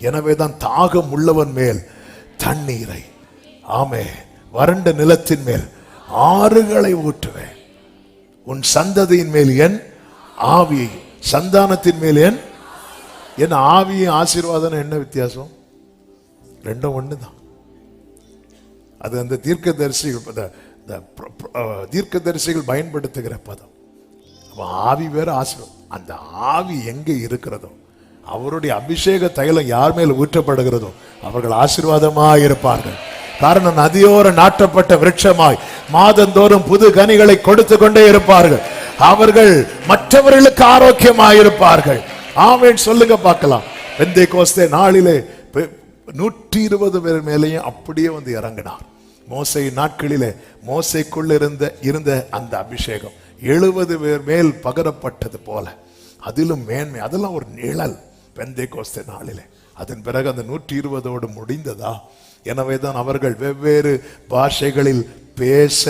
எனவேதான் தாகம் உள்ளவன் மேல் தண்ணீரை, ஆமே, வறண்ட நிலத்தின் மேல் ஆறுகளை ஊற்றுவேன். உன் சந்ததியின் மேல் என் ஆவியை, சந்தானத்தின் மேல் என் ஆவியும் ஆசீர்வாதம். என்ன வித்தியாசம்? ரெண்டும் ஒண்ணுதான். அது அந்த தீர்க்கதரிசிகள் பயன்படுத்துகிற பதம். ஆவி வேற, ஆசீர்வாதம். அந்த ஆவி எங்க இருக்கிறதோ, அவருடைய அபிஷேக தைலம் யார் மேல் ஊற்றப்படுகிறதோ அவர்கள் ஆசீர்வாதமாய் இருப்பார்கள். காரணம், நதியோர நாட்டப்பட்ட விருட்சமாய் மாதந்தோறும் புது கனிகளை கொடுத்து கொண்டே இருப்பார்கள். அவர்கள் மற்றவர்களுக்கு ஆரோக்கியமாயிருப்பார்கள். ஆமென் சொல்லுங்க பார்க்கலாம். பெந்தேகோஸ்தே நாளிலே 120 பேர் மேலேயும் அப்படியே வந்து இறங்கினார். மோசே நாட்களிலே மோசைக்குள் இருந்த அந்த அபிஷேகம் 70 பேர் மேல் பகரப்பட்டது போல, அதிலும் மேன்மை. அதெல்லாம் ஒரு நிழல் பெந்தேகோஸ்தே நாளிலே. அதன் பிறகு அந்த 120ஓடு முடிந்ததா? எனவேதான் அவர்கள் வெவ்வேறு பாஷைகளில் பேச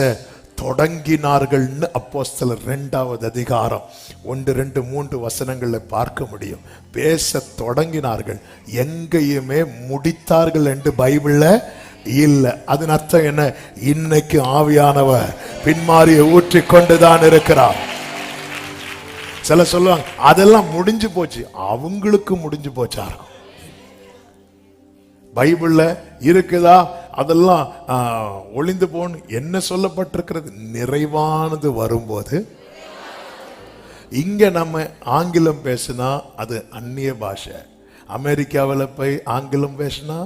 தொடங்கினார்கள். அப்போஸ்தலர் 2வது அதிகாரம் 1, 2, 3 வசனங்களை பார்க்க முடியும். பேச தொடங்கினார்கள், எங்கேயுமே முடித்தார்கள் என்று பைபிள்ல இல்ல. அதன் அர்த்தம் என்ன? இன்னைக்கு ஆவியானவர் பின்மாறியை ஊற்றி கொண்டுதான் இருக்கிறார். சில சொல்லுவாங்க அதெல்லாம் முடிஞ்சு போச்சு. அவங்களுக்கு முடிஞ்சு போச்சா இருக்கும். பைபிள்ல இருக்குதா? அதெல்லாம் ஒளிந்து போன்னு என்ன சொல்லப்பட்டிருக்கிறது? நிறைவானது வரும்போது. இங்க நம்ம ஆங்கிலம் பேசினா அது அந்நிய பாஷை. அமெரிக்காவில் போய் ஆங்கிலம் பேசினா